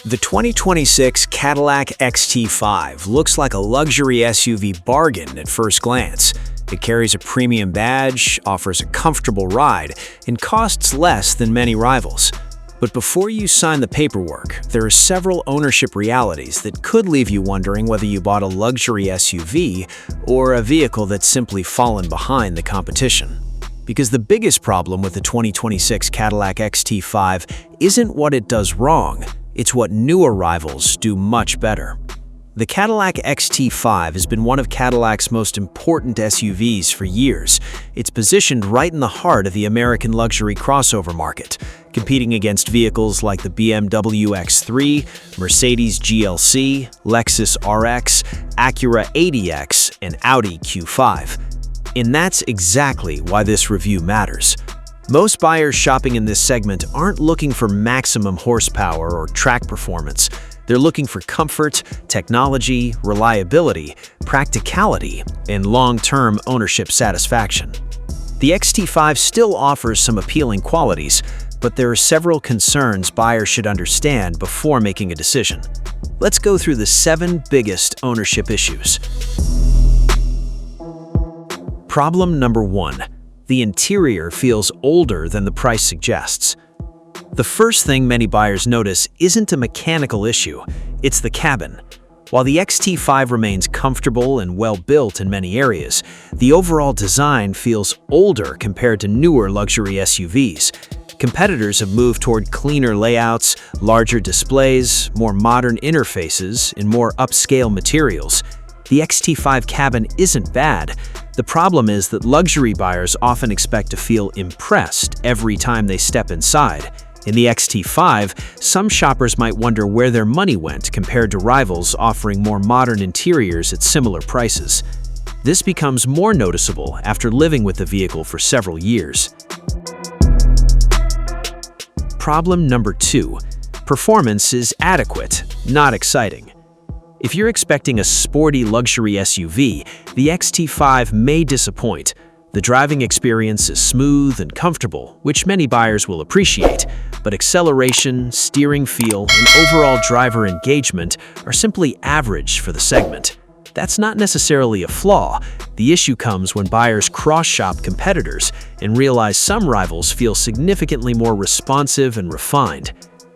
The 2026 Cadillac XT5 looks like a luxury SUV bargain at first glance. It carries a premium badge, offers a comfortable ride, and costs less than many rivals. But before you sign the paperwork, there are several ownership realities that could leave you wondering whether you bought a luxury SUV or a vehicle that's simply fallen behind the competition. Because the biggest problem with the 2026 Cadillac XT5 isn't what it does wrong, it's what newer rivals do much better. The Cadillac XT5 has been one of Cadillac's most important SUVs for years. It's positioned right in the heart of the American luxury crossover market, competing against vehicles like the BMW X3, Mercedes GLC, Lexus RX, Acura ADX, and Audi Q5. And that's exactly why this review matters. Most buyers shopping in this segment aren't looking for maximum horsepower or track performance. They're looking for comfort, technology, reliability, practicality, and long-term ownership satisfaction. The XT5 still offers some appealing qualities, but there are several concerns buyers should understand before making a decision. Let's go through the 7 biggest ownership issues. Problem number 1. The interior feels older than the price suggests. The first thing many buyers notice isn't a mechanical issue, it's the cabin. While the XT5 remains comfortable and well-built in many areas, the overall design feels older compared to newer luxury SUVs. Competitors have moved toward cleaner layouts, larger displays, more modern interfaces, and more upscale materials. The XT5 cabin isn't bad. The problem is that luxury buyers often expect to feel impressed every time they step inside. In the XT5, some shoppers might wonder where their money went compared to rivals offering more modern interiors at similar prices. This becomes more noticeable after living with the vehicle for several years. Problem number 2. Performance is adequate, not exciting. If you're expecting a sporty luxury SUV, the XT5 may disappoint. The driving experience is smooth and comfortable, which many buyers will appreciate, but acceleration, steering feel, and overall driver engagement are simply average for the segment. That's not necessarily a flaw. The issue comes when buyers cross-shop competitors and realize some rivals feel significantly more responsive and refined.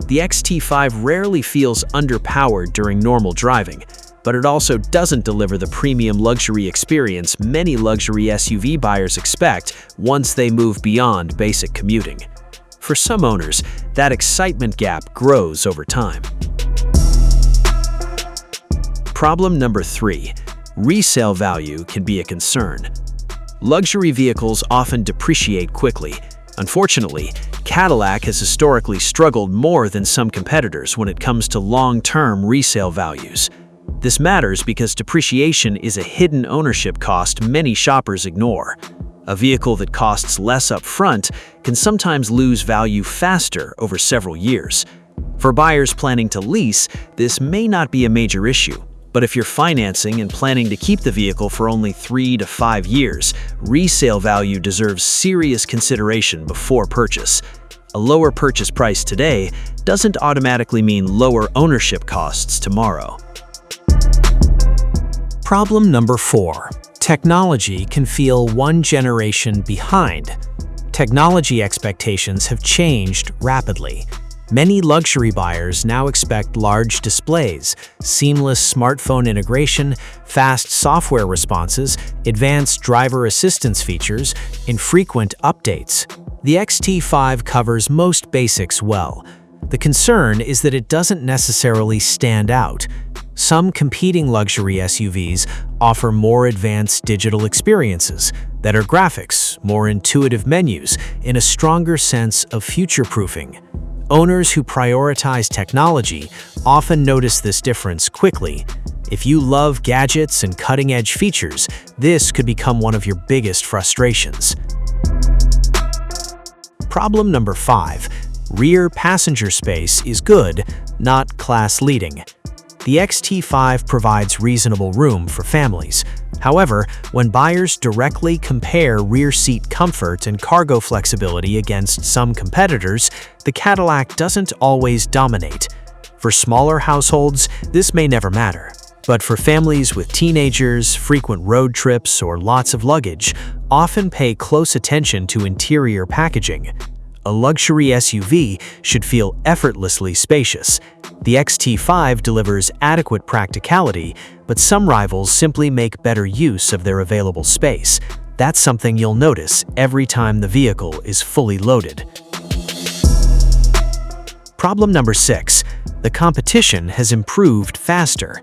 The XT5 rarely feels underpowered during normal driving, but it also doesn't deliver the premium luxury experience many luxury SUV buyers expect once they move beyond basic commuting. For some owners, that excitement gap grows over time. Problem number 3. Resale value can be a concern. Luxury vehicles often depreciate quickly. Unfortunately, Cadillac has historically struggled more than some competitors when it comes to long-term resale values. This matters because depreciation is a hidden ownership cost many shoppers ignore. A vehicle that costs less up front can sometimes lose value faster over several years. For buyers planning to lease, this may not be a major issue. But if you're financing and planning to keep the vehicle for only 3 to 5 years, resale value deserves serious consideration before purchase. A lower purchase price today doesn't automatically mean lower ownership costs tomorrow. Problem number 4. Technology can feel one generation behind. Technology expectations have changed rapidly. Many luxury buyers now expect large displays, seamless smartphone integration, fast software responses, advanced driver assistance features, and frequent updates. The XT5 covers most basics well. The concern is that it doesn't necessarily stand out. Some competing luxury SUVs offer more advanced digital experiences, better graphics, more intuitive menus, and a stronger sense of future-proofing. Owners who prioritize technology often notice this difference quickly. If you love gadgets and cutting-edge features, this could become one of your biggest frustrations. Problem number 5. Rear passenger space is good, not class-leading. The XT5 provides reasonable room for families. However, when buyers directly compare rear seat comfort and cargo flexibility against some competitors, the Cadillac doesn't always dominate. For smaller households, this may never matter. But for families with teenagers, frequent road trips, or lots of luggage, often pay close attention to interior packaging. A luxury SUV should feel effortlessly spacious. The XT5 delivers adequate practicality, but some rivals simply make better use of their available space. That's something you'll notice every time the vehicle is fully loaded. Problem number 6. The competition has improved faster.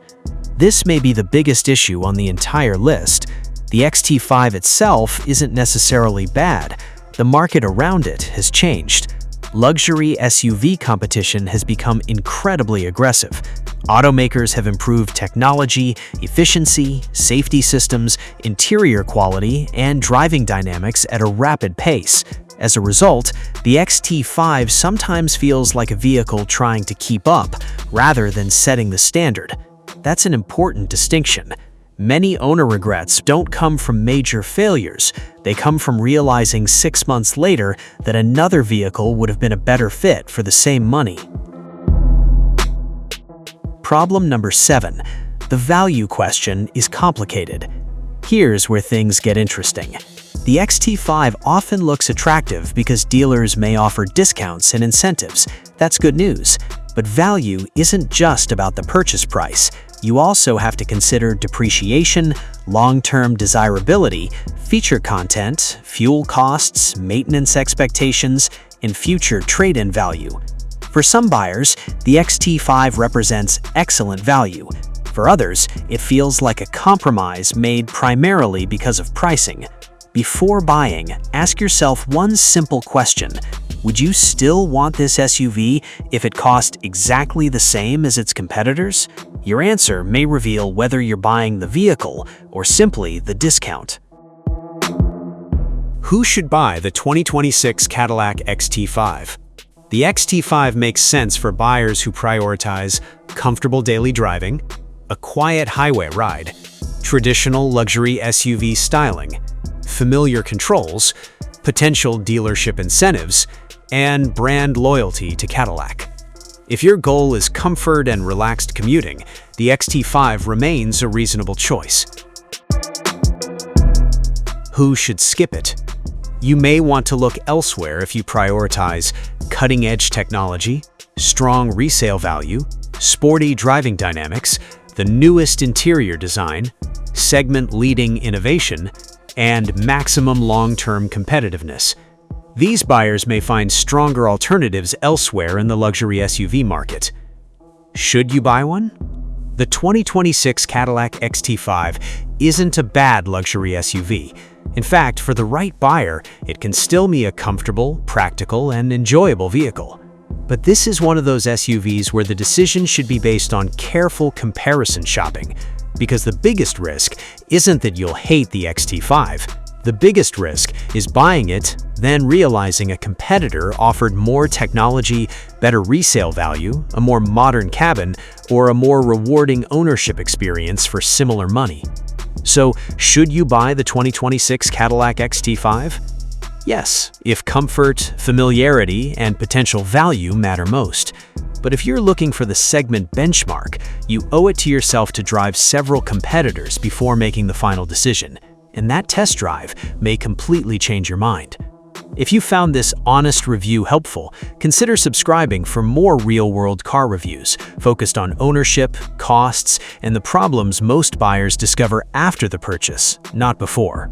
This may be the biggest issue on the entire list. The XT5 itself isn't necessarily bad. The market around it has changed. Luxury SUV competition has become incredibly aggressive. Automakers have improved technology, efficiency, safety systems, interior quality, and driving dynamics at a rapid pace. As a result, the XT5 sometimes feels like a vehicle trying to keep up rather than setting the standard. That's an important distinction. Many owner regrets don't come from major failures. They come from realizing 6 months later that another vehicle would have been a better fit for the same money. Problem number 7. The value question is complicated. Here's where things get interesting. The XT5 often looks attractive because dealers may offer discounts and incentives. That's good news. But value isn't just about the purchase price. You also have to consider depreciation, long-term desirability, feature content, fuel costs, maintenance expectations, and future trade-in value. For some buyers, the XT5 represents excellent value. For others, it feels like a compromise made primarily because of pricing. Before buying, ask yourself one simple question. Would you still want this SUV if it cost exactly the same as its competitors? Your answer may reveal whether you're buying the vehicle or simply the discount. Who should buy the 2026 Cadillac XT5? The XT5 makes sense for buyers who prioritize comfortable daily driving, a quiet highway ride, traditional luxury SUV styling, familiar controls, potential dealership incentives, and brand loyalty to Cadillac. If your goal is comfort and relaxed commuting, the XT5 remains a reasonable choice. Who should skip it? You may want to look elsewhere if you prioritize cutting-edge technology, strong resale value, sporty driving dynamics, the newest interior design, segment-leading innovation, and maximum long-term competitiveness. These buyers may find stronger alternatives elsewhere in the luxury SUV market. Should you buy one? The 2026 Cadillac XT5 isn't a bad luxury SUV. In fact, for the right buyer, it can still be a comfortable, practical, and enjoyable vehicle. But this is one of those SUVs where the decision should be based on careful comparison shopping, because the biggest risk isn't that you'll hate the XT5. The biggest risk is buying it, then realizing a competitor offered more technology, better resale value, a more modern cabin, or a more rewarding ownership experience for similar money. So, should you buy the 2026 Cadillac XT5? Yes, if comfort, familiarity, and potential value matter most. But if you're looking for the segment benchmark, you owe it to yourself to drive several competitors before making the final decision. And that test drive may completely change your mind. If you found this honest review helpful, consider subscribing for more real-world car reviews focused on ownership, costs, and the problems most buyers discover after the purchase, not before.